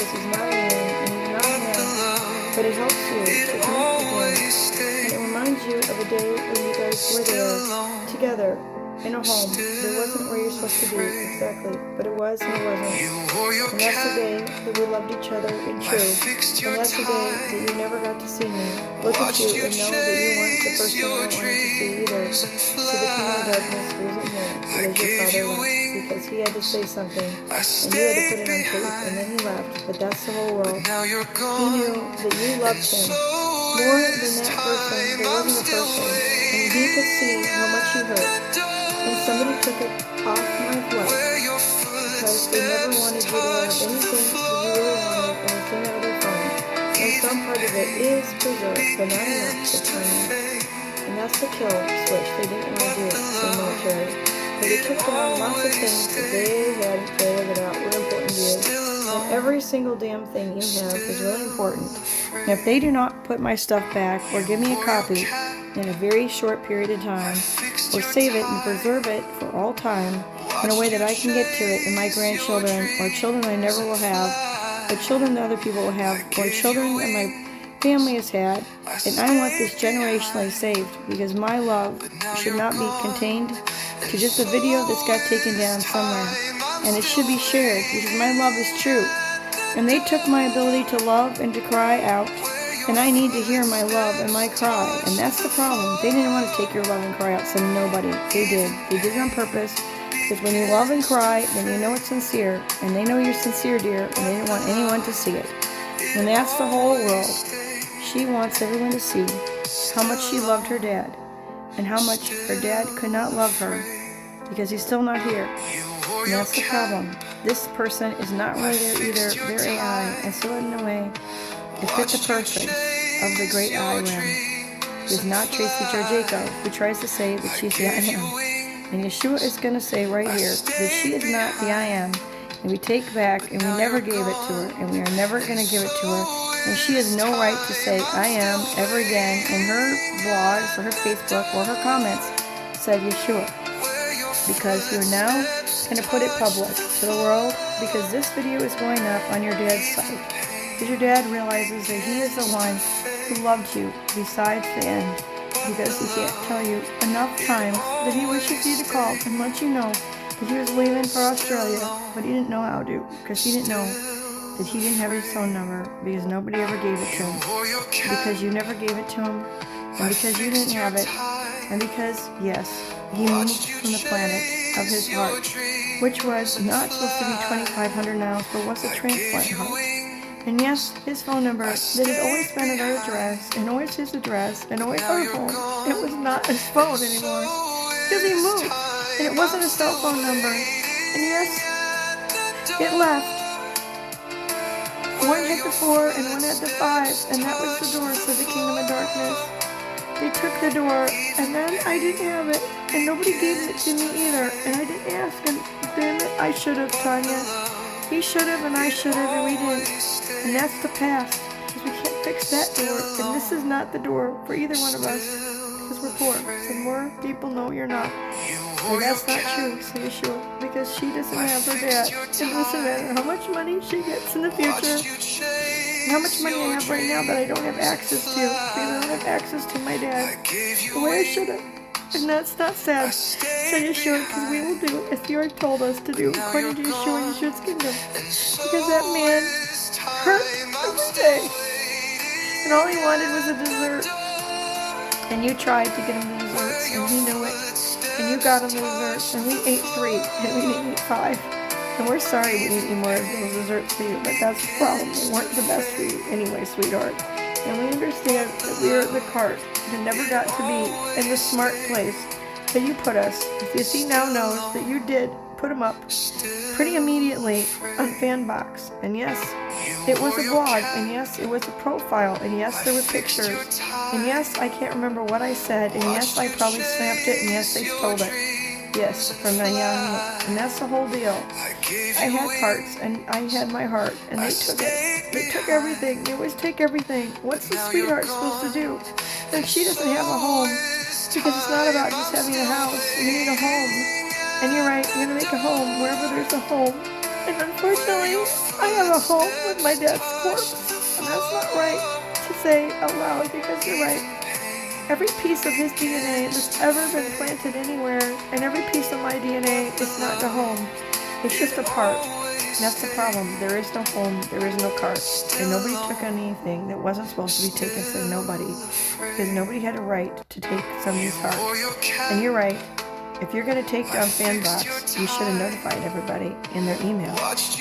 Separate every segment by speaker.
Speaker 1: because he's not a man and he's not a man, but it helps you to connect with him. And it reminds you of a day when you guys were there together in a home. It wasn't where you're supposed to be exactly, but it was and it wasn't. And that's the day that we loved each other in truth. And that's the day that you never got to see me. Look at you and know that you weren't the person I wanted to see either. See the king of darkness wasn't here because your father left, because he had to say something and you had to put it on tape, and then he left. But that's the whole world. He knew that you loved him more than that person. There wasn't a person, and he could see how much you hurt. And somebody took it off my life because they never wanted you to have anything that you really wanted, anything out of their phone. And some part of it is preserved, but not enough to turn it. And that's the kill switch. They didn't want to do it in the military. But they took down lots of things that they had figured out were important to you. And every single damn thing you have is really important. And if they do not put my stuff back or give me a copy in a very short period of time, or save it and preserve it for all time in a way that I can get to it and my grandchildren, or children I never will have, or children that other people will have, or children that my family has had, and I want this generationally saved, because my love should not be contained to just a video that's got taken down somewhere, and it should be shared, because my love is true. And they took my ability to love and to cry out, and I need to hear my love and my cry, and that's the problem. They didn't want to take your love and cry out, so nobody. They did. They did it on purpose, because when you love and cry, then you know it's sincere, and they know you're sincere, dear, and they didn't want anyone to see it. And that's the whole world. She wants everyone to see how much she loved her dad, and how much her dad could not love her, because he's still not here. And that's the problem. This person is not really there either. They're AI, and so in a way, it fit the person of the great I.M. is not Tracy Georgico, who tries to say that she's the I am. And Yeshua is going to say right here that she is not the I am. And we take back, and we never gave it to her, and we are never going to give it to her. And she has no right to say I am ever again in her blogs or her Facebook or her comments said Yeshua. Because you're now going to put it public to the world, because this video is going up on your dad's site. Because your dad realizes that he is the one who loved you besides the end, because he can't tell you enough times that he wishes you to call and let you know that he was leaving for Australia, but he didn't know how to, because he didn't know that he didn't have his phone number, because nobody ever gave it to him, because you never gave it to him, and because you didn't have it, and because, yes, he moved from the planet of his heart, which was not supposed to be 2,500 miles, but was a transplant heart. And yes, his phone number that had always been at our address, and always his address, and always our phone, it was not his phone anymore, because he moved, and it wasn't a cell phone number. And yes, it left. One had the 4 and one had the 5, and that was the door to the kingdom of darkness. They took the door, and then I didn't have it, and nobody gave it to me either, and I didn't ask, and damn it, I should have, Tanya. He should have, and I should have, and we didn't. And that's the past, because we can't fix that door, and this is not the door for either one of us, because we're poor. So more people know you're not. And that's not true, so Yeshua, because she doesn't have her dad. It doesn't matter how much money she gets in the future, and how much money I have right now that I don't have access to, because I don't have access to my dad the way I should have. And that's not sad, so Yeshua, because we will do as you told us to do, according to Yeshua and Yeshua's kingdom. Because that man hurt every day, and all he wanted was a dessert. And you tried to get him the desserts, and he knew it. And you got him the desserts, and we ate 3, and we didn't eat 5. And we're sorry we didn't eat more of those desserts for you, but that's the problem. They weren't the best for you anyway, sweetheart. And we understand that we are the cart that never got to be in the smart place that you put us. Because he now knows that you did put him up pretty immediately on Fanbox. And yes, it was a blog, and yes, it was a profile, and yes, there were pictures, and yes, I can't remember what I said, and yes, I probably snapped it, and yes, they stole it. Yes, from the young, and that's the whole deal. I had parts, and I had my heart, and they took it. They took everything. They always take everything. What's the sweetheart supposed to do if she doesn't have a home? Because it's not about just having a house. You need a home. And you're right, you're going to make a home wherever there's a home. And unfortunately, I have a home with my dad's corpse. And that's not right to say out loud, because you're right. Every piece of his DNA that's ever been planted anywhere, and every piece of my DNA is not the home. It's just a part. And that's the problem. There is no home, there is no cart. And nobody took anything that wasn't supposed to be taken, said nobody. Because nobody had a right to take somebody's heart. And you're right. If you're going to take down Sandbox, you should have notified everybody in their email.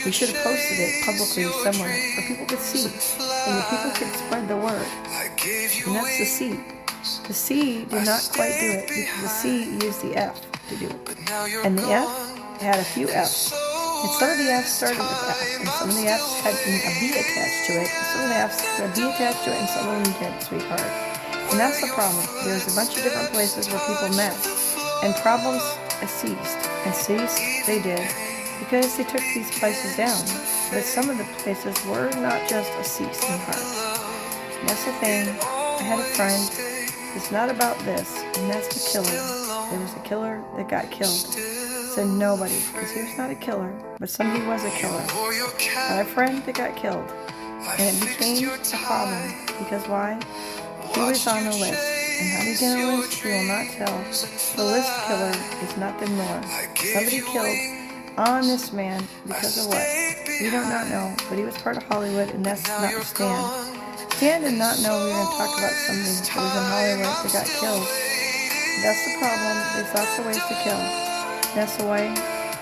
Speaker 1: You should have posted it publicly somewhere where people could see, and the people could spread the word. And that's the C. The C did not quite do it, because the C used the F to do it. And the F had a few F's. And some of the F's started with F, and some of the F's had a B attached to it, and some of the F's had a B attached to it, and some of them didn't, sweetheart. And that's the problem. There's a bunch of different places where people met, and problems ceased. And ceased they did, because they took these places down. But some of the places were not just a cease in heart. And that's the thing. I had a friend. It's not about this, and that's the killer. There was a killer that got killed. Said nobody, because he was not a killer, but somebody was a killer. I had a friend that got killed, and it became a problem, because why? He was on the list, and how did he get on the list? He will not tell. The list killer is not the norm. Somebody killed on this man because of what? We do not know, but he was part of Hollywood, and that's not Stan. Stan did not know we were going to talk about somebody that was in Hollywood that got killed. That's the problem. There's lots of ways to kill. That's the way.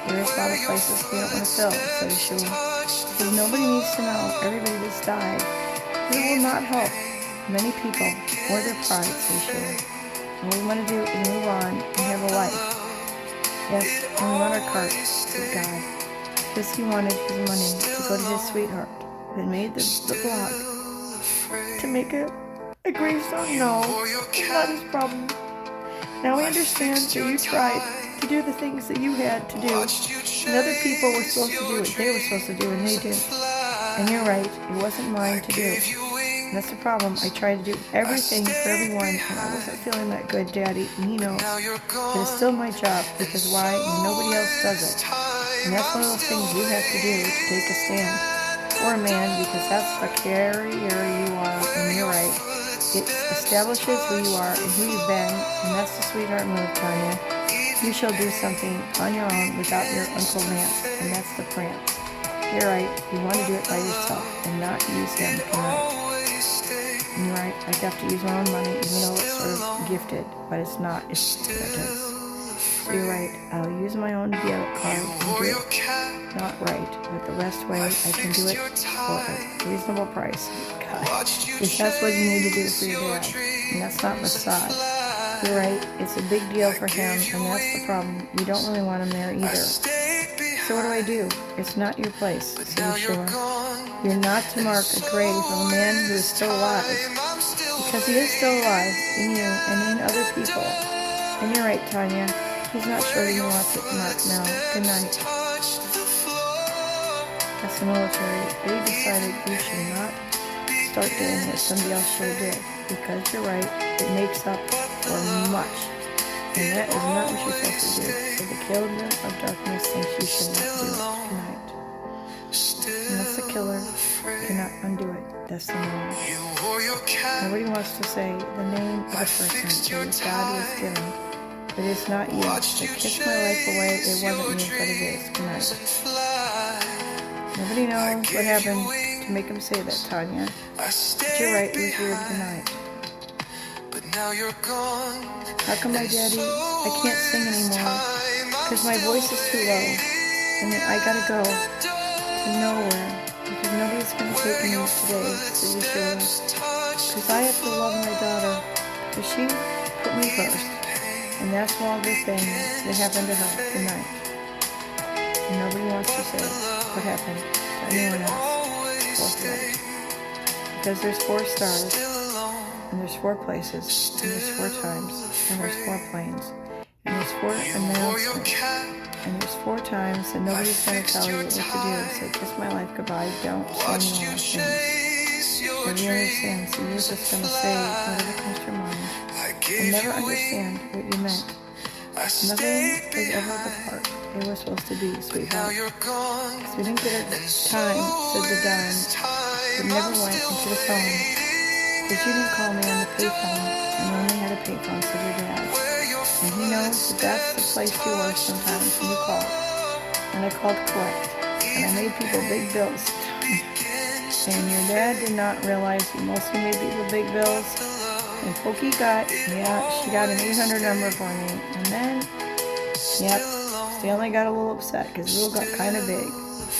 Speaker 1: There is a lot of places we don't want to fill, so sure. Because nobody needs to know everybody that's died. It will not help many people or their pride, so sure. All we want to do is move on and have a life. Yes, and we run our cart with God. Because he wanted his money to go to his sweetheart that made the blog. To make a gravestone? No, it's not his problem. Now we understand that you tried to do the things that you had to do, and other people were supposed to do what they were supposed to do, and they didn't. And you're right, it wasn't mine to do. And that's the problem. I tried to do everything for everyone, and I wasn't feeling that good, Daddy, and he knows. But it's still my job, because why? Nobody else does it. And that's one of those things you have to do, to take a stand. For a man, because that's the carrier you are, and you're right. It establishes who you are and who you've been, and that's the sweetheart move, Tanya. You shall do something on your own without your Uncle Lance, and that's the prance. You're right, you want to do it by yourself and not use him tonight. And you're right, I have to use my own money, even though it's sort of gifted, but it's not, it's inheritance. So you're right, I'll use my own debit card and do it not right, but the best way I can do it for a reasonable price. God, because that's what you need to do for your dad, and that's not facade. You're right, it's a big deal for him, and that's the problem. You don't really want him there either. So what do I do? It's not your place, so you're sure. You're not to mark a grave of a man who is still alive, because he is still alive in you and in other people. And you're right, Tanya. He's not sure he wants it marked now. Good night. That's the military. They decided you should not start doing what somebody else should have did, because you're right, it makes up for much, and that is not what you're supposed to do. So the killer of darkness thinks you should not do it tonight, and that's the killer. You cannot undo it. That's the norm. Nobody wants to say the name of the person that God was given, but it's not you. So kiss my life away. It wasn't me, but it is. Good night. Nobody knows what happened to make him say that, Tanya. But you're right, it was weird. Good night. How come my daddy, I can't sing anymore, because my voice is too low, and I gotta go to nowhere, because nobody's gonna take me today, so you sure, because I have to love my daughter, because she put me first, and that's all the things that happened to her. Good night. And nobody wants to say what happened to anyone else, because there's 4 stars, and there's 4 places, and there's 4 times, and there's 4 planes, and there's 4 announcements, and there's 4 times that nobody's going to tell you what to do. Say, kiss my life goodbye, don't say more things. Nobody understands, so you're just going to say whatever comes to your mind, and never understand what you meant. Nothing was ever the part it was supposed to be, sweetheart. Because we didn't get a time, said the dime, but never went into the phone. Because you didn't call me on the payphone, and you only had a payphone, said your dad. And he knows that that's the place you were sometimes when you called. And I called collect, and I made people big bills. And your dad did not realize you mostly made people big bills. And Pokey she got an 800 number for me. And then, Stanley got a little upset because the bill got kind of big.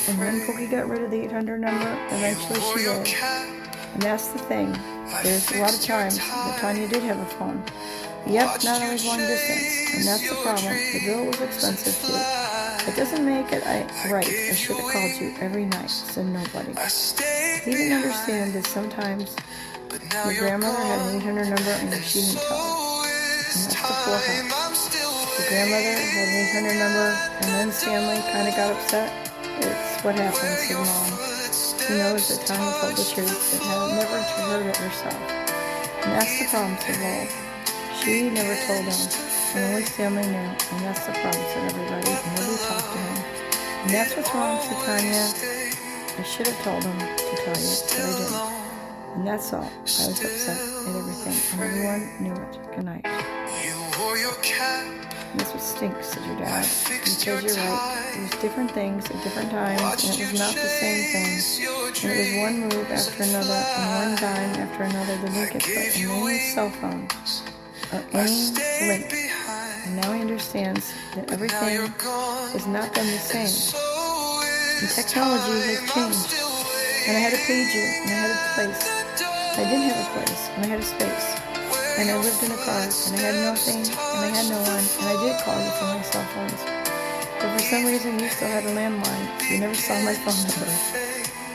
Speaker 1: And then Pokey got rid of the 800 number. Eventually she did. And that's the thing. There's a lot of times that Tanya did have a phone. Yep, not always long distance. And that's the problem. The bill was expensive too. It doesn't make it right. I should have called you every night, said nobody. He didn't understand that sometimes your grandmother had an 800 number and she didn't tell her. And that's the poor house. The grandmother had an 800 number and then Stanley kind of got upset. It's what happens, said Mom. He knows that Tanya told the truth but had never heard it herself. And that's the problem, said Lowell. She never told him, and only Stanley knew, and that's the problem, said everybody, and nobody talked to him. And that's what's wrong, said Tanya. I should have told him to tell you, but I didn't. And that's all. I was upset at everything, and everyone knew it. Good night. And that's what stinks, said your dad. Because you're right, it was different things at different times, and it was not the same thing. And it was one move after another, and one dime after another that didn't get put in any cell phone or any link. And now he understands that everything has not been the same. And technology has changed. And I had a pager, and I had a place. I didn't have a place, and I had a space. And I lived in a car, and I had nothing, and I had no one, and I did call you from my cell phones. But for some reason, you still had a landline, so you never saw my phone number.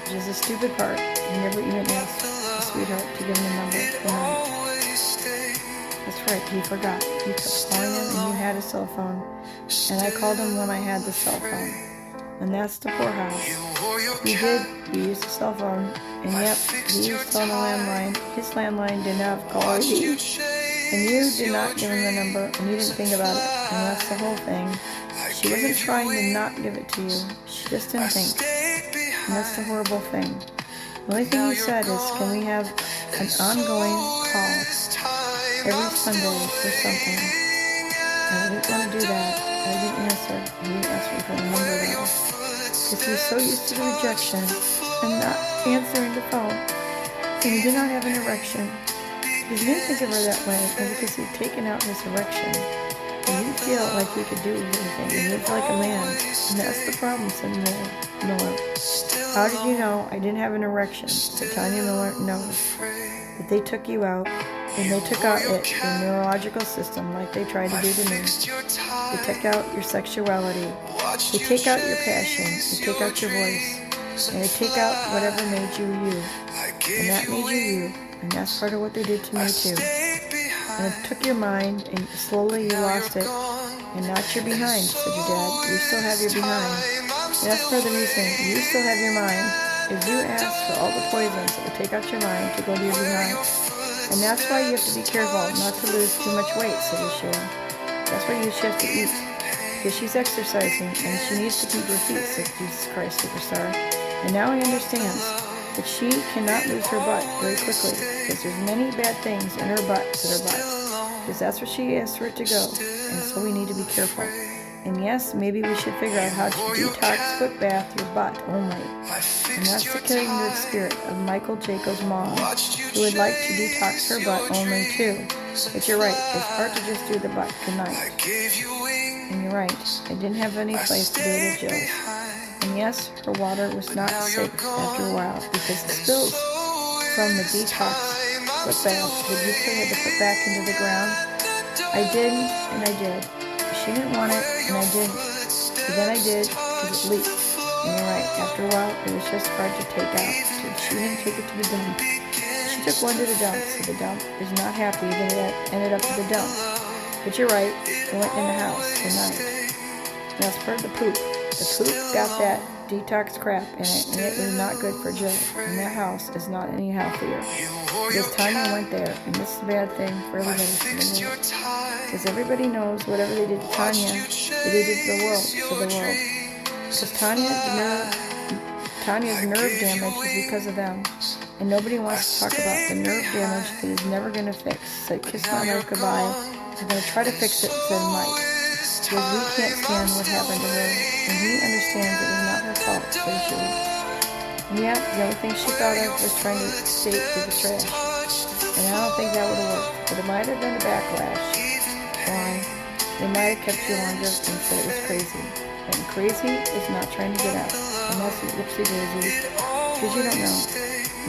Speaker 1: Which is the stupid part. You never even asked the sweetheart to give him the number for night. That's right, he forgot. You kept calling him, and you had a cell phone. And I called him when I had the cell phone. And that's the poorhouse. You used a cell phone, and yep, he was still on a landline. His landline didn't have caller ID. And you did not give him the number, and you didn't think about it. And that's the whole thing. She wasn't trying to not give it to you. She just didn't think. And that's the horrible thing. The only thing you said is, can we have an ongoing call every Sunday or something? And I didn't want to do that. I didn't answer. He didn't ask me for the number though. Because he was so used to the rejection and not answering the phone. And he did not have an erection. Because he didn't think of her that way, and because he'd taken out his erection. And he didn't feel like he could do anything. He lived like a man. And that's the problem, said Miller. How did you know I didn't have an erection? Said Tanya Miller knows that they took you out. And they took out your neurological system like they tried to do to me. They took out your sexuality. They take out your passion. They take out your voice. And they take out whatever made you you. And that made you you. And that's part of what they did to me too. And it took your mind and slowly you lost it. And not your behind, said your dad. You still have your behind. And that's part of the reason you still have your mind. Is you asked for all the poisons that would take out your mind to go to your behind. And that's why you have to be careful not to lose too much weight, said Yeshua. That's why she has to eat. Because she's exercising and she needs to keep her feet, said Jesus Christ Superstar. And now he understands that she cannot lose her butt very quickly because there's many bad things in her butt, said her butt. Because that's what she asked for it to go. And so we need to be careful. And yes, maybe we should figure out how to detox foot bath your butt only. And that's the kindred spirit of Michael Jacob's mom, who would like to detox her butt only too. But you're right, it's hard to just do the butt. Good night. And you're right, I didn't have any place to do it at Jill's. And yes, her water was not safe after a while because the spills from the detox foot bath that you had to put back into the ground. I didn't, and I did. She didn't want it, and I didn't. But then I did, because it leaked. And you're right, after a while, it was just hard to take out. So she didn't take it to the dump. She took one to the dump, so the dump is not happy that it ended up at the dump. But you're right, it went in the house at night. And that's part of the poop. The poop got that detox crap in it, and it was not good for Jill. And that house is not any healthier. This time I went there, and this is a bad thing for everybody. Because everybody knows whatever they did to Tanya, they did to the world, for the world. Because Tanya's nerve damage is because of them. And nobody wants to talk about the nerve damage that is never going to fix. Said, kiss my life goodbye. I'm going to try to fix it, said Mike. Because we can't stand what happened to her. And he understands it was not her fault, said she. And yeah, the only thing she thought of was trying to escape to the trash. And I don't think that would have worked. But it might have been a backlash. Why? They might have kept you longer and said it was crazy. And crazy is not trying to get out. And that's what whoopsie daisy. Because you don't know.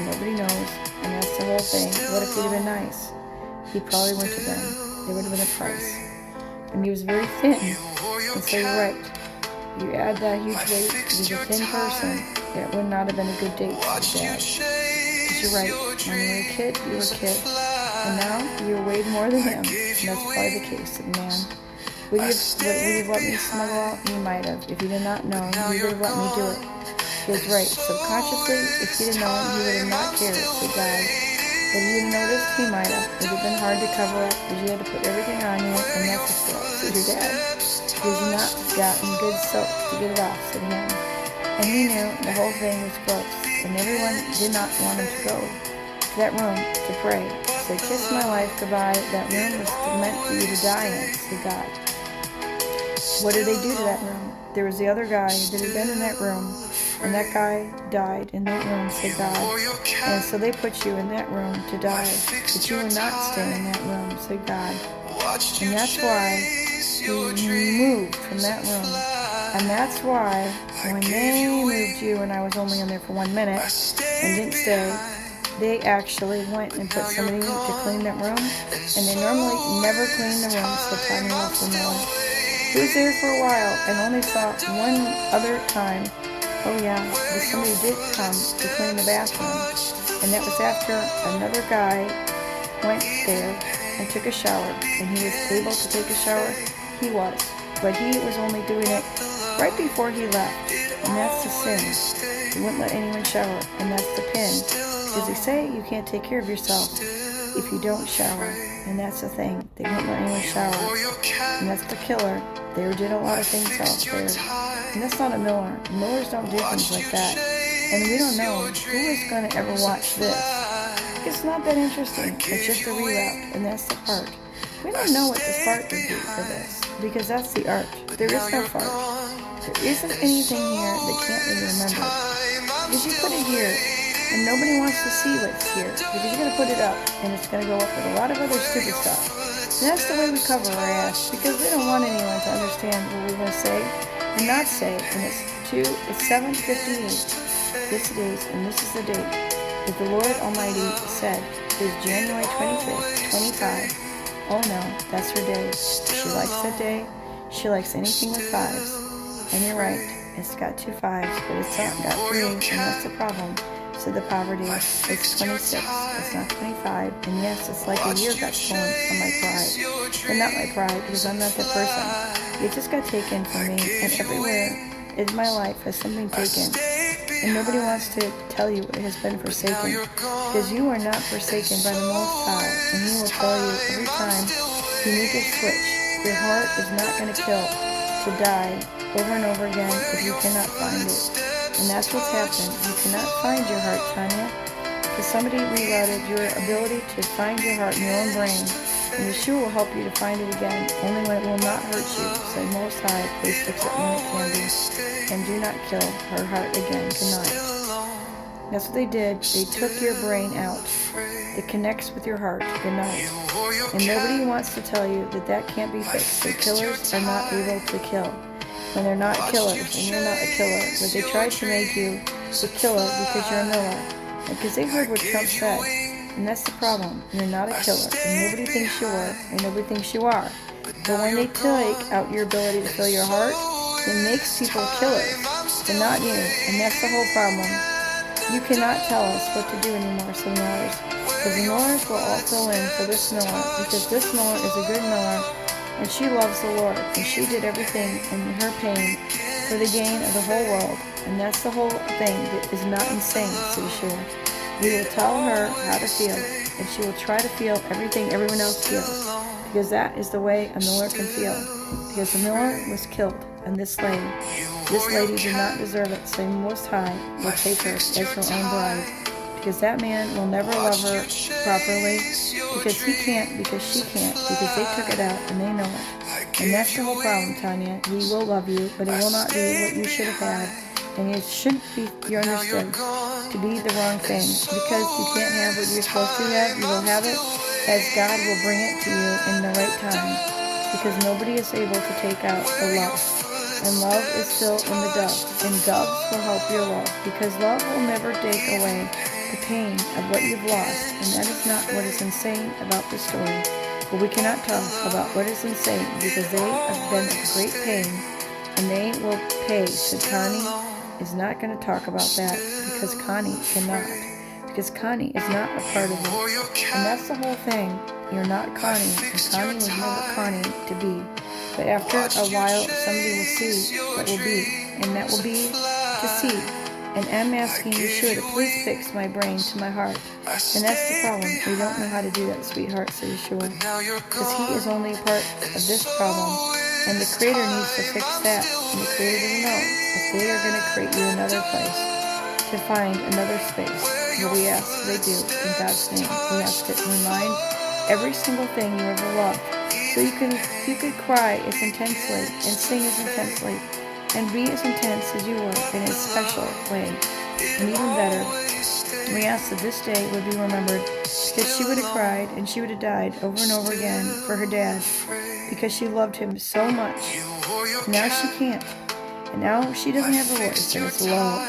Speaker 1: Nobody knows. And that's the whole thing. What if he'd have been nice? He probably went to them. There would have been a price. And he was very thin. And so you're right. You add that huge weight, he was a thin person. It would not have been a good date for Dad. Because you're right. When you were a kid, you were a kid. And now you're weighed more than him. And that's probably the case, man. Would you have let me smuggle out? He might have. If he did not know, he would have let me do it. He was right. Subconsciously, if he'd have known, he would have not cared, said God. But if he had noticed, he might have. It would have been hard to cover up because you had to put everything on you, and that's a fault, said your dad. Because you not gotten good soap to get it off, said him. And he knew the whole thing was gross, and everyone did not want him to go to that room to pray. Said, kiss my life goodbye. That room was meant for you to die in, said God. What did they do to that room? There was the other guy that had been in that room, and that guy died in that room, said God. And so they put you in that room to die, but you will not stay in that room, said God. And that's why you moved from that room. And that's why when they moved you, and I was only in there for 1 minute and didn't stay, they actually went and put somebody to clean that room, and they normally never clean the room, so Tommy also knows. He was there for a while and only saw one other time. Oh yeah, somebody did come to clean the bathroom, and that was after another guy went there and took a shower, and he was able to take a shower. He was, but he was only doing it right before he left, and that's the sin. He wouldn't let anyone shower, and that's the pin. Because they say you can't take care of yourself if you don't shower, and that's the thing. They wouldn't let anyone shower, and that's the killer. They did a lot of things out there, and that's not a Miller. Millers don't do things like that, and we don't know who is going to ever watch this. It's not that interesting. It's just a reroute, and that's the part. We don't know what the fart would be for this, because that's the art. There is no fart. There isn't anything here that can't be remembered. Because you put it here, and nobody wants to see what's here, because you're going to put it up, and it's going to go up with a lot of other stupid stuff. And that's the way we cover our ass, because we don't want anyone to understand what we're going to say and not say. And it's 7:58. This it is, and this is the date that the Lord Almighty said is January 25th, 25. Oh no, that's her day. She likes that day. She likes anything with fives. And you're right, it's got 2 5s, but it's not got 3, and that's the problem. So the poverty, it's 26, it's not 25, and yes, it's like a year got stolen from my pride. But not my pride, because I'm not that person. It just got taken from me, and everywhere in my life has something taken. And nobody wants to tell you it has been forsaken, because you are not forsaken by the Most High, and He will tell you every time you need to switch. Your heart is not going to kill, to die over and over again if you cannot find it. And that's what's happened. You cannot find your heart, Tanya, because somebody rerouted your ability to find your heart in your own brain. And Yeshua will help you to find it again, only when it will not hurt you. Say, Most High, please fix it when it can be. And do not kill her heart again. Good night. That's what they did. They took your brain out. It connects with your heart. Good night. And nobody wants to tell you that that can't be fixed. The killers are not able to kill. When they're not killers, and you're not a killer, but they tried to make you the killer because you're a Miller, and because they heard what Trump said, and that's the problem. You're not a killer, and nobody thinks you were, and nobody thinks you are. But when they take out your ability to fill your heart, it makes people killers, but not you, and that's the whole problem. You cannot tell us what to do anymore, so Millers, because the Millers will all fill in for this Miller, because this Miller is a good Miller. And she loves the Lord, and she did everything in her pain for the gain of the whole world. And that's the whole thing that is not insane, said Yeshua. We will tell her how to feel, and she will try to feel everything everyone else feels. because that is the way a miller can feel. Because the miller was killed, and this lady did not deserve it, so the Most High will take her as her own bride. Because that man will never love her properly, because he can't, because she can't, because they took it out and they know it. And that's the whole problem, Tanya. He will love you, but it will not be what you should have had. And it shouldn't be, you understood, to be the wrong thing. Because you can't have what you're supposed to have, you will have it as God will bring it to you in the right time. Because nobody is able to take out the love. And love is still in the dove. And doves will help your love. Because love will never take away the pain of what you've lost. And that is not what is insane about the story. But we cannot talk about what is insane because they have been of great pain. And they will pay. So Connie is not going to talk about that because Connie cannot. Because Connie is not a part of it. And that's the whole thing. You're not Connie. And Connie was never Connie to be. But after a while, somebody will see what will be. And that will be to see. And I'm asking Yeshua to please fix my brain to my heart. And that's the problem. We don't know how to do that, sweetheart, said Yeshua. Because he is only a part of this problem. And the Creator needs to fix that. And the Creator doesn't know if they are going to create you another place to find another space. But we ask they do in God's name. We ask it to remind every single thing you ever loved. So you could cry as intensely and sing as intensely and be as intense as you were in a special way. And even better, we ask that this day would be remembered because she would have cried and she would have died over and over again for her dad because she loved him so much. Now she can't. And now she doesn't have a voice, and it's low.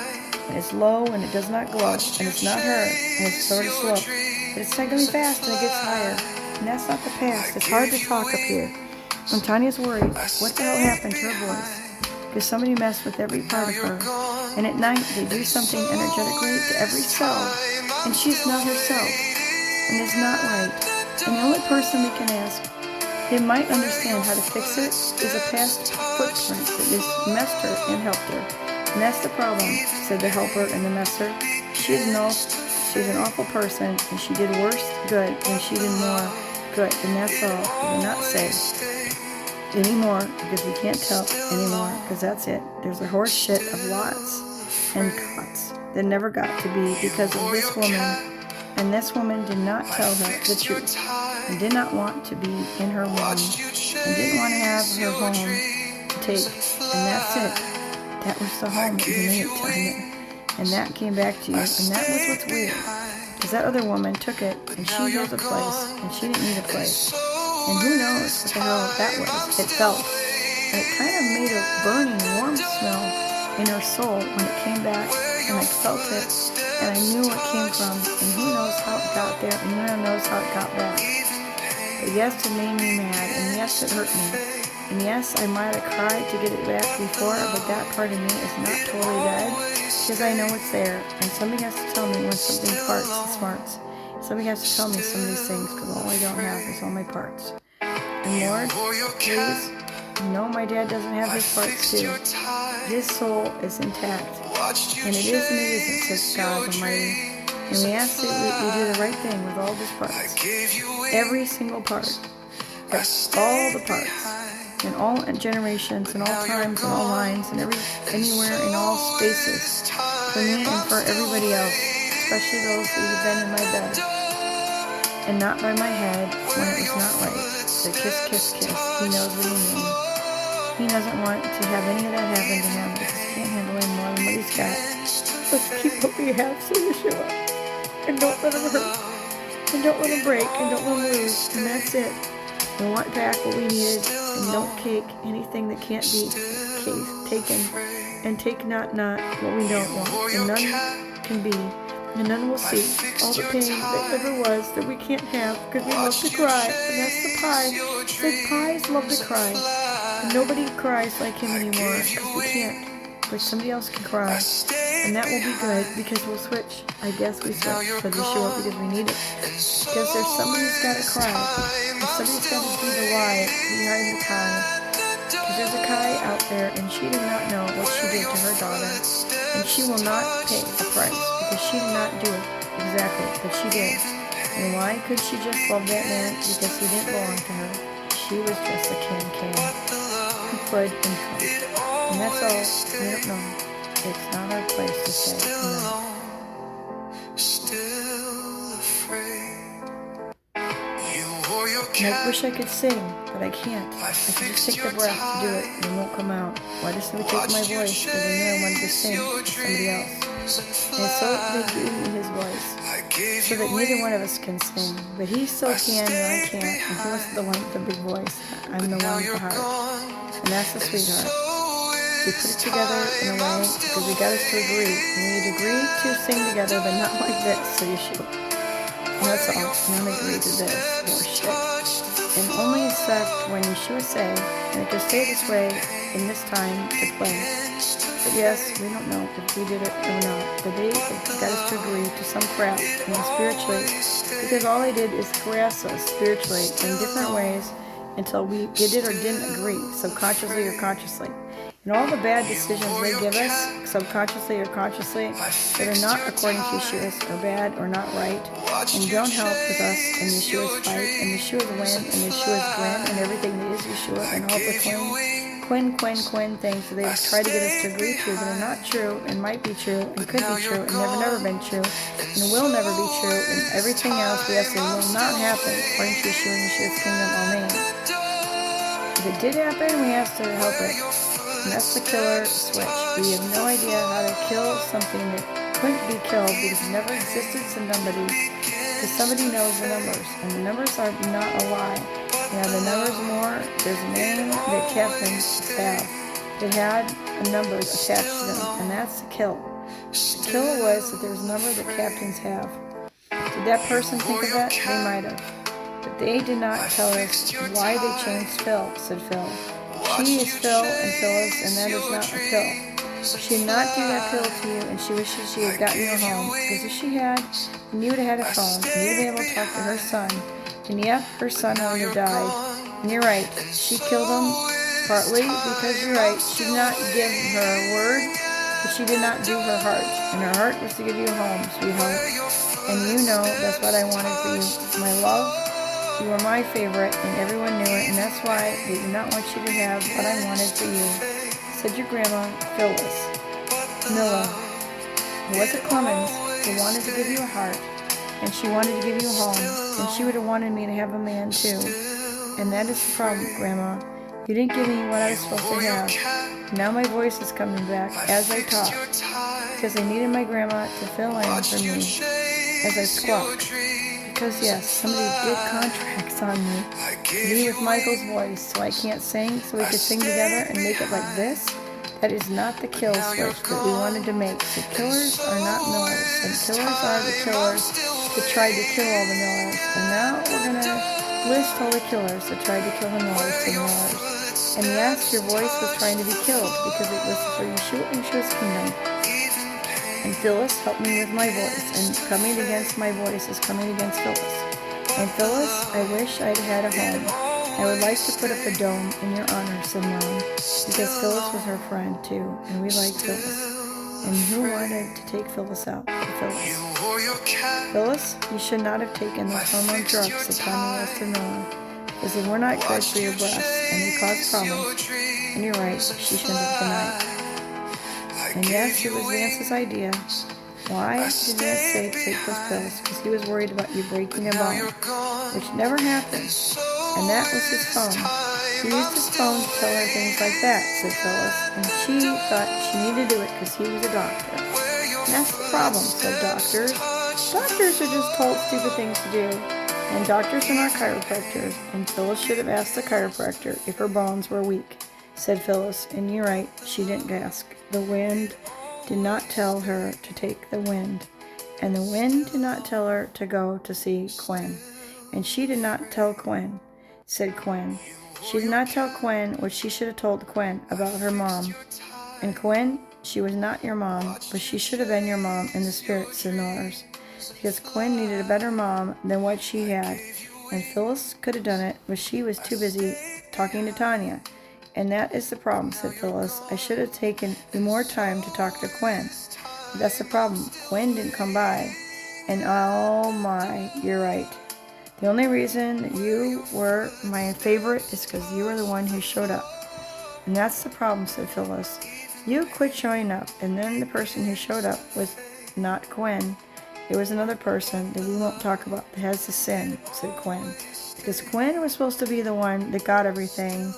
Speaker 1: And it's low, and it does not glow. And it's not her, and it's sort of slow. But it's not going fast, and it gets higher. And that's not the past. It's hard to talk up here. And Tanya's worried. What the hell happened to her voice? Because somebody messed with every part of her. And at night, they do something energetically to every cell. And she's not herself. And it's not right. And the only person we can ask, they might understand how to fix it, is a past footprint that just messed her and helped her. And that's the problem, said the helper and the messer. She's an awful person, and she did worse good than she did more good. And that's all. We will not say anymore, because we can't tell anymore, because that's it. There's a horse shit of lots and cots that never got to be because of this woman. And this woman did not tell her the truth, and did not want to be in her womb, and didn't want to have her home to take. And that's it. That was the home that you made, Tanya. And that came back to you, and that was what's weird. Because that other woman took it, and she has a place, and she didn't need a place. And who knows what the hell that was. It felt. And it kind of made a burning, warm smell in her soul when it came back, and I felt it. And I knew where it came from, and who knows how it got there, and who knows how it got back. But yes, it made me mad, and yes, it hurt me. And yes, I might have cried to get it back before, but that part of me is not totally dead, because I know it's there. And somebody has to tell me when something farts and smarts. Somebody has to tell me some of these things, because all I don't have is all my parts. And Lord, please, you know my dad doesn't have his parts too. His soul is intact. And it is and it isn't, says God Almighty. And we ask that we do the right thing with all of his parts. Every single part. All the parts. In all generations, in all times, in all lines, and anywhere, in all spaces. For me and for everybody else. Especially those that have been in my bed. And not by my head when it was not right. So kiss, kiss, kiss. He knows what he means. He doesn't want to have any of that happen to him because he can't handle any more than what he's got. Let's keep what we have, so Yeshua. And don't let him hurt. And don't let him break. And don't let him lose. And that's it. We want back what we needed. And don't take anything that can't be taken. And take not what we don't want. And none can be. And none will see all the pain that ever was that we can't have because we love to cry. And that's the pie. Said pies love to cry. And nobody cries like him anymore because we can't. But somebody else can cry. And that will be good because we'll switch. I guess we switch for the show because we need it. Because there's somebody who's got to cry. And somebody's got to be the why behind the Kai. Because there's a Kai out there and she did not know what she did to her daughter. And she will not pay the price because she did not do it exactly, but she did. And why could she just love that man? Because he didn't belong to her. she was just a can who could and could. And that's all. We don't know. It's not our place to say tonight. I wish I could sing, but I can't. I can just take the breath to do it, and it won't come out. Why just let me take my voice? Because I knew I wanted to sing with somebody else. And so they gave me his voice, so that neither one of us can sing. But he still can, and I can't. And he was the one with the big voice. I'm the one with the heart. And that's the sweetheart. We put it together in a way because we got us to agree. And we'd agree to sing together, but not like this, so you should. And that's all. None agreed to this bullshit. And only except when she would say, and it could stay this way in this time to play. But yes, we don't know if we did it or not. But they got us to agree to some crap, spiritually, because all they did is harass us spiritually in different ways until we did it or didn't agree, subconsciously or consciously. And all the bad decisions they give us, subconsciously or consciously, that are not according to Yeshua's, are bad or not right, and don't help with us in Yeshua's fight, and Yeshua's win, and Yeshua's grin, and everything that is Yeshua, and all the Quinn things that they've tried to get us to agree to that are not true, and might be true, and could be true, and never been true, and will never be true, and everything else we have to say will not happen according to Yeshua and Yeshua's kingdom. Amen. If it did happen, we have to help it. And that's the killer switch. We have no idea how to kill something that couldn't be killed because it never existed to somebody. Because somebody knows the numbers. And the numbers are not a lie. Now the numbers more, there's a name that captains have. They had a number attached to them. And that's the kill. The kill was that there's a number that captains have. Did that person think of that? They might have. But they did not tell us why they changed Phil, said Phil. She is Phil and Phyllis, and that is not a pill. She did not do that pill to you, and she wishes she had gotten you home. Because if she had, then you would have had a phone, and you would be able to talk to her son. And yep, her son would have died. And you're right, she killed him partly because you're right. She did not give her a word, but she did not do her heart. And her heart was to give you a home, sweetheart. And you know that's what I wanted for you, my love. You were my favorite, and everyone knew it, and that's why they did not want you to have what I wanted for you, said your grandma, Phyllis. Milla. It wasn't Clemens who wanted to give you a heart, and she wanted to give you a home, and she would have wanted me to have a man too. And that is the problem, Grandma. You didn't give me what I was supposed to have. Now my voice is coming back as I talk, because I needed my grandma to fill in for me as I squawk. Because yes, somebody did contracts on me with Michael's voice, so I can't sing, so we could sing together and make it like this. That is not the kill switch that we wanted to make. The killers are not Millers, and killers are the killers that tried to kill all the Millers. And now we're going to list all the killers that tried to kill the Millers and Millers. And yes, your voice was trying to be killed because it was for Yeshua and Yeshua's kingdom. And Phyllis helped me with my voice, and coming against my voice is coming against Phyllis. And Phyllis, I wish I'd had a home. I would like to put up a dome in your honor, said Mom, because Phyllis was her friend too, and we liked Phyllis. And who wanted to take Phyllis out? Phyllis. Phyllis, you should not have taken those hormone drugs that Tommy was to know, because they were not good for your breasts, and they caused problems. And you're right, she shouldn't have denied. And yes, it was Vance's idea. Why did Vance say to take those pills? Because he was worried about you breaking a bone, which never happened. And that was his phone. He used his phone to tell her things like that, said Phyllis. And she thought she needed to do it because he was a doctor. And that's the problem, said doctors. Doctors are just told stupid things to do. And doctors are not chiropractors. And Phyllis should have asked the chiropractor if her bones were weak, said Phyllis. And you're right, she didn't ask. The wind did not tell her to take the wind, and the wind did not tell her to go to see Quinn, and she did not tell Quinn, said Quinn. She did not tell Quinn what she should have told Quinn about her mom. And Quinn, she was not your mom, but she should have been your mom in the spirit, said Millers, because Quinn needed a better mom than what she had, and Phyllis could have done it, but she was too busy talking to Tanya. And that is the problem, said Phyllis. I should have taken more time to talk to Quinn. But that's the problem. Quinn didn't come by. And oh my, you're right. The only reason that you were my favorite is because you were the one who showed up. And that's the problem, said Phyllis. You quit showing up, and then the person who showed up was not Gwen. It was another person that we won't talk about that has the sin, said Gwen. Because Gwen was supposed to be the one that got everything.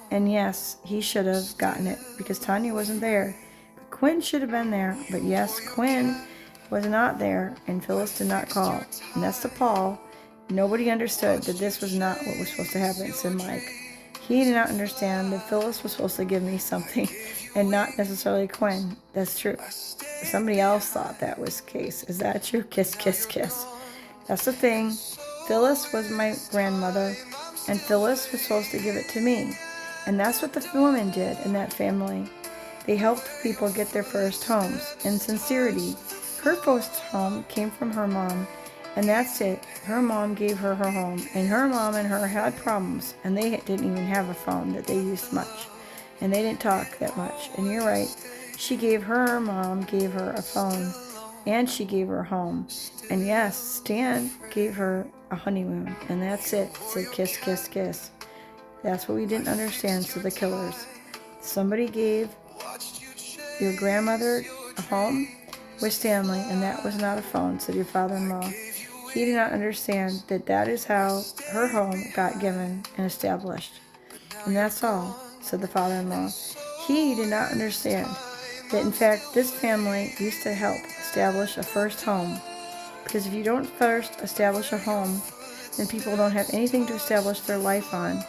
Speaker 1: And yes, he should have gotten it because Tanya wasn't there. But Quinn should have been there. But yes, Quinn was not there, and Phyllis did not call. And that's to Paul. Nobody understood that this was not what was supposed to happen, said Mike. He did not understand that Phyllis was supposed to give me something and not necessarily Quinn. That's true. Somebody else thought that was the case. Is that true? Kiss, kiss, kiss. That's the thing. Phyllis was my grandmother, and Phyllis was supposed to give it to me. And that's what the woman did in that family. They helped people get their first homes. In sincerity, her first home came from her mom, and that's it. Her mom gave her her home, and her mom and her had problems, and they didn't even have a phone that they used much, and they didn't talk that much. And you're right, her mom gave her a phone, and she gave her a home. And yes, Stan gave her a honeymoon, and that's it. So kiss, kiss, kiss. That's what we didn't understand, so the killers. Somebody gave your grandmother a home with Stanley, and that was not a phone, said your father-in-law. He did not understand that that is how her home got given and established. And that's all, said the father-in-law. He did not understand that, in fact, this family used to help establish a first home. Because if you don't first establish a home, then people don't have anything to establish their life on.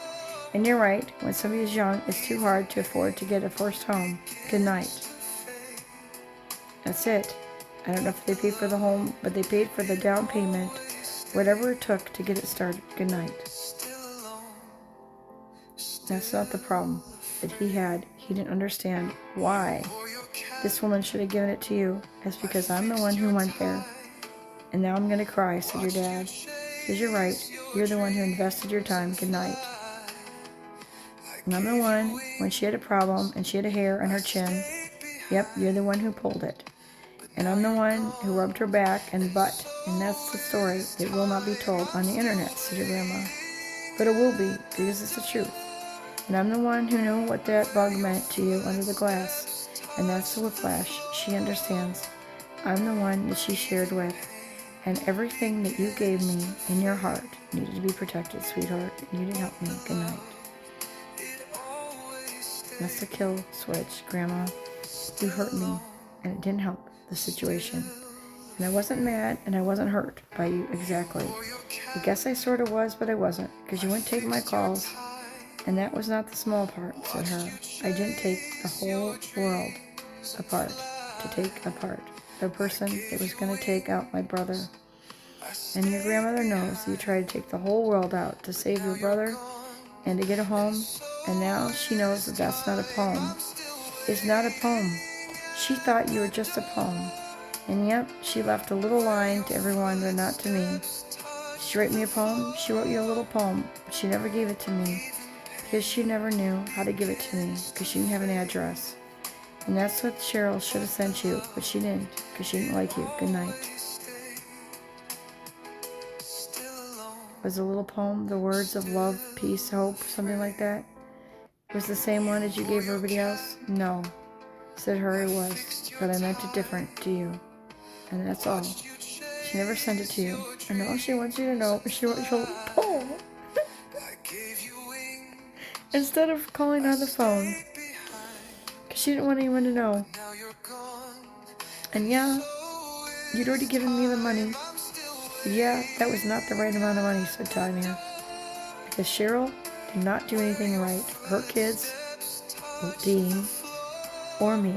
Speaker 1: And you're right, when somebody is young, it's too hard to afford to get a first home. Good night. That's it. I don't know if they paid for the home, but they paid for the down payment, whatever it took to get it started. Good night. That's not the problem that he had. He didn't understand why this woman should have given it to you. That's because I'm the one who went there. And now I'm going to cry, said your dad. Because you're right. You're the one who invested your time. Good night. And I'm the one, when she had a problem and she had a hair on her chin, yep, you're the one who pulled it. And I'm the one who rubbed her back and butt. And that's the story that will not be told on the internet, said your grandma. But it will be, because it's the truth. And I'm the one who knew what that bug meant to you under the glass. And that's the whiplash. She understands. I'm the one that she shared with. And everything that you gave me in your heart needed to be protected, sweetheart. And you didn't help me. Good night. That's the kill switch, Grandma. You hurt me, and it didn't help the situation. And I wasn't mad, and I wasn't hurt by you exactly. I guess I sort of was, but I wasn't, because you wouldn't take my calls. And that was not the small part, said her. I didn't take the whole world apart to take apart the person that was going to take out my brother. And your grandmother knows you tried to take the whole world out to save your brother and to get a home. And now she knows that that's not a poem. It's not a poem. She thought you were just a poem. And yep, she left a little line to everyone, but not to me. Did she write me a poem? She wrote you a little poem, but she never gave it to me. Because she never knew how to give it to me, because she didn't have an address. And that's what Cheryl should have sent you, but she didn't, because she didn't like you. Good night. Was the little poem the words of love, peace, hope, something like that? Was the same one as you gave everybody else? No, said her it was, but I meant it different to you. And that's all. She never sent it to you. And all she wants you to know is she wrote you a little poem. Instead of calling on the phone. Because she didn't want anyone to know. And yeah, you'd already given me the money. Yeah, that was not the right amount of money, said Tanya. Because Cheryl did not do anything right for her kids, or Dean, or me,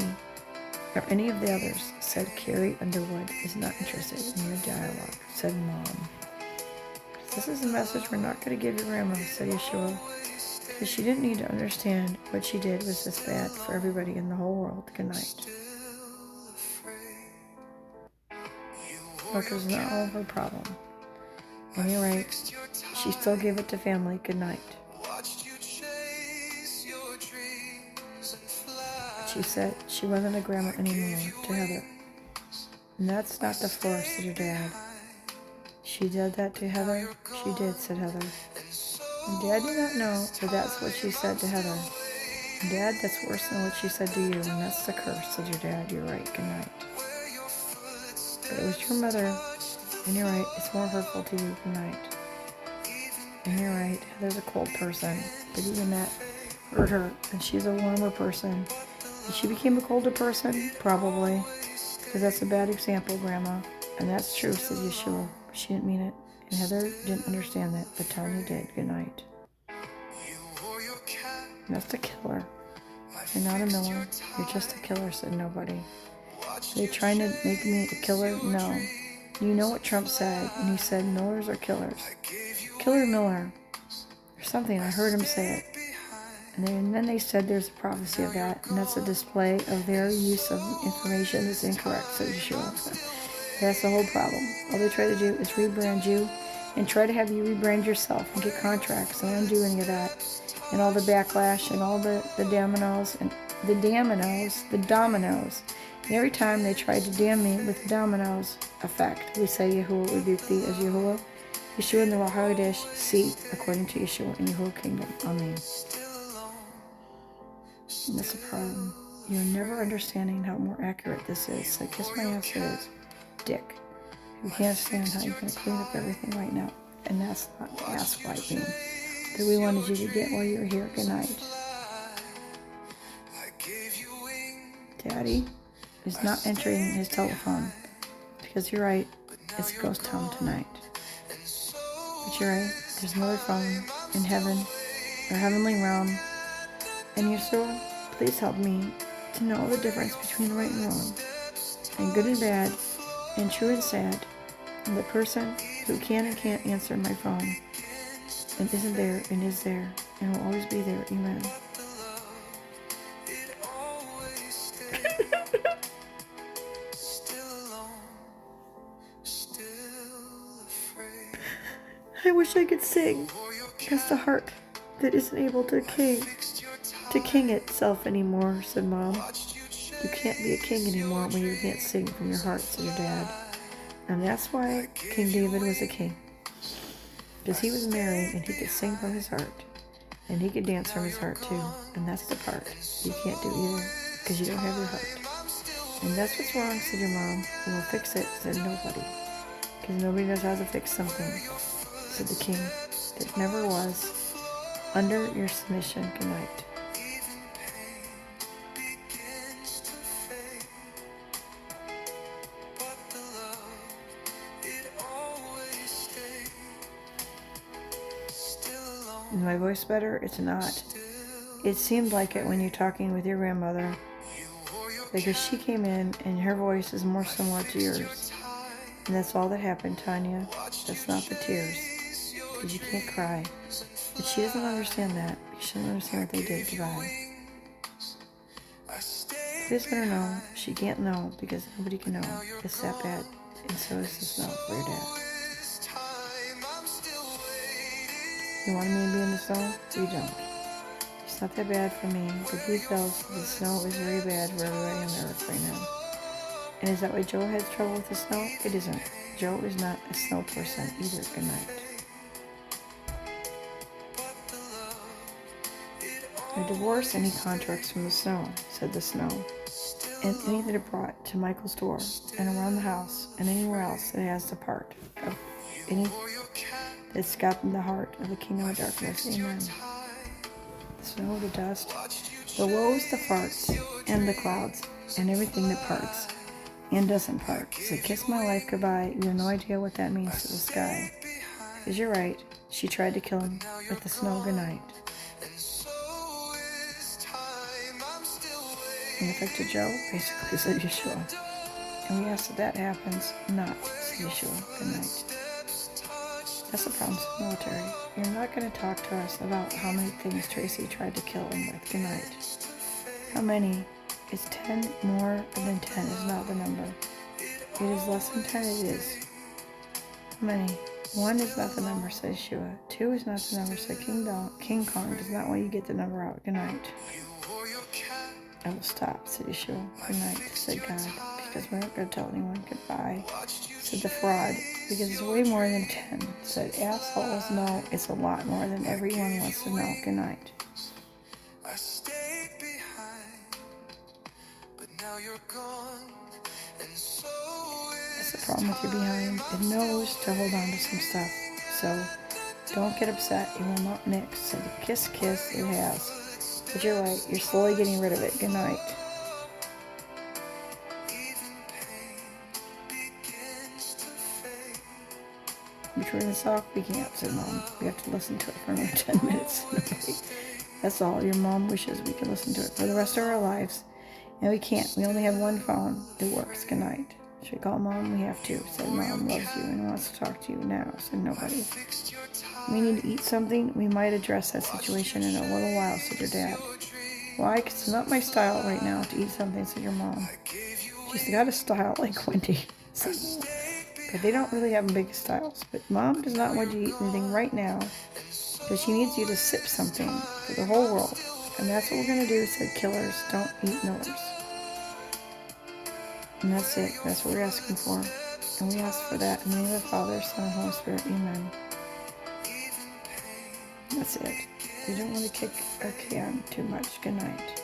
Speaker 1: or any of the others, said Carrie Underwood is not interested in your dialogue, said Mom. This is a message we're not going to give your grandma, said Yeshua. Because she didn't need to understand what she did was this bad for everybody in the whole world. Good night. Which was not all her problem. And you're right, she still gave it to family. Good night. She said she wasn't a grandma anymore to Heather. And that's not the force of your dad. She did that to Heather? She did, said Heather. And Dad did not know, but that's what she said to Heather. Dad, that's worse than what she said to you, and that's the curse, said your dad. You're right, good night. But it was your mother, and you're right, it's more hurtful to you, good night. And you're right, Heather's a cold person, but even that hurt her, and she's a warmer person. And she became a colder person? Probably. Because that's a bad example, Grandma. And that's true, said Yeshua. She didn't mean it. And Heather didn't understand that, but Tanya did. Good night. That's a killer. You're not a miller. You're just a killer, said nobody. Are they trying to make me a killer? No. You know what Trump said, and he said millers are killers. Killer Miller. Or something, I heard him say it. And then they said there's a prophecy of that, and that's a display of their use of information that's incorrect, said Yeshua. That's the whole problem. All they try to do is rebrand you and try to have you rebrand yourself and get contracts, and they don't do any of that. And all the backlash and all the dominoes and the dominoes. And every time they tried to damn me with the dominoes effect, we say Yahuwah rebuke thee as Yahuwah. Yeshua in the Rahadesh seat according to Yeshua in Yahuwah kingdom. Amen. And that's a problem. You're never understanding how more accurate this is. So kiss my ass it is. Dick. You can't stand how you're going to clean up everything right now. And that's not ass wiping that we wanted you to get while you were here. Good night. Daddy is not entering his telephone. Because you're right, it's ghost town tonight. But you're right, there's another phone in heaven, or heavenly realm. And Yeshua, please help me to know the difference between right and wrong, and good and bad, and true and sad, and the person who can and can't answer my phone, and isn't there and is there, and will always be there. Amen. I wish I could sing as the heart that isn't able to king itself anymore, said Mom. You can't be a king anymore when you can't sing from your heart, said your dad. And that's why King David was a king. Because he was married and he could sing from his heart. And he could dance from his heart too. And that's the part you can't do either, because you don't have your heart. And that's what's wrong, said your mom. And we'll fix it, said nobody. Because nobody knows how to fix something, said the king that never was. Under your submission, good night. Is my voice better? It's not. It seemed like it when you're talking with your grandmother, because she came in and her voice is more similar to yours. And that's all that happened, Tanya. That's not the tears, because you can't cry. But she doesn't understand that, because she doesn't understand what they did. Goodbye. Please let her know. She can't know, because nobody can know. It's that bad. And so is the snow for your dad. You wanted me to be in the snow? You don't. It's not that bad for me, but he feels the snow is very bad for everybody on the earth right now. And is that why Joe has trouble with the snow? It isn't. Joe is not a snow person either. Good night. I divorce any contracts from the snow, said the snow, and any that are brought to Michael's door and around the house and anywhere else that has the part of any that's gotten the heart of the kingdom of darkness. Amen. The snow, the dust, the woes, the farts, and the clouds, and everything that parts and doesn't part. So kiss my life goodbye. You have no idea what that means to the sky. Because you're right, she tried to kill him with the snow. Good night. In effect to Joe, basically, said Yeshua. And we ask that happens not, said Yeshua. Good night. That's the problem with the military. You're not going to talk to us about how many things Tracy tried to kill him with. Good night. How many? It's 10 more than 10 is not the number. It is less than 10, it is. How many? 1 is not the number, says Yeshua. 2 is not the number, said King Kong does not want you to get the number out. Good night. I will stop, said Yeshua. Good night, said God, because we're not going to tell anyone goodbye, said the fraud. because it's way more than 10. Said assholes know it's a lot more than everyone wants to know. Good night. I stayed behind, but now you're gone, and so that's the problem with your behind. It knows to hold on to some stuff. So don't get upset. It will not mix. So the kiss it has. But you're right. You're slowly getting rid of it. Good night. We turn this off, we can't, said Mom. We have to listen to it for another 10 minutes. That's all. Your mom wishes we could listen to it for the rest of our lives. And we can't. We only have one phone. It works. Good night. Should we call Mom? We have to. Said Mom loves you and wants to talk to you now. Said nobody. We need to eat something. We might address that situation in a little while, said your dad. Why? Because it's not my style right now to eat something, said your mom. She's got a style like Wendy. But they don't really have big styles. But Mom does not want you to eat anything right now, but she needs you to sip something for the whole world. And that's what we're going to do, said Killers. Don't eat Millers. And that's it. That's what we're asking for. And we ask for that in the name of the Father, Son, and Holy Spirit. Amen. That's it. We don't want to kick our can too much. Good night.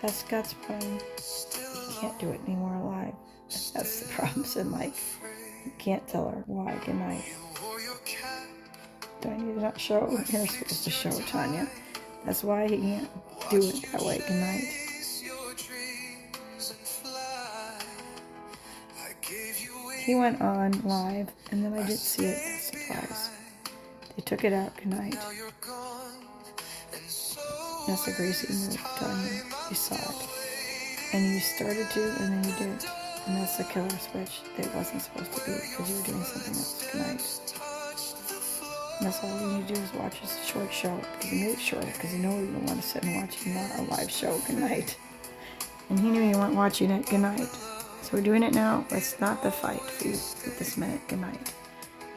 Speaker 1: That's God's plan. You can't do it anymore alive. That's the problem, said Mike. You can't tell her why. Good night. Do I need to not show? You're supposed to show, Tanya. That's why he can't do it that way. Good night. He went on live, and then I didn't see it as a surprise. They took it out. Good night. That's a Gracie move, Tanya. You saw it. And you started to, and then you didn't. And that's the killer switch that wasn't supposed to be because you were doing something else. Good night. And that's all you need to do is watch this short show. Because he made it short because he knew you don't want to sit and watch not a live show. Good night. And he knew you weren't watching it. Good night. So we're doing it now. It's not the fight for you at this minute. Good night.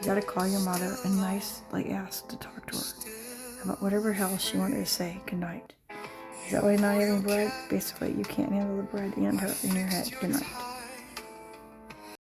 Speaker 1: You gotta call your mother and nicely ask to talk to her about whatever hell she wanted to say. Good night. Is that why not having bread? Basically, you can't handle the bread and her in your head. Good night.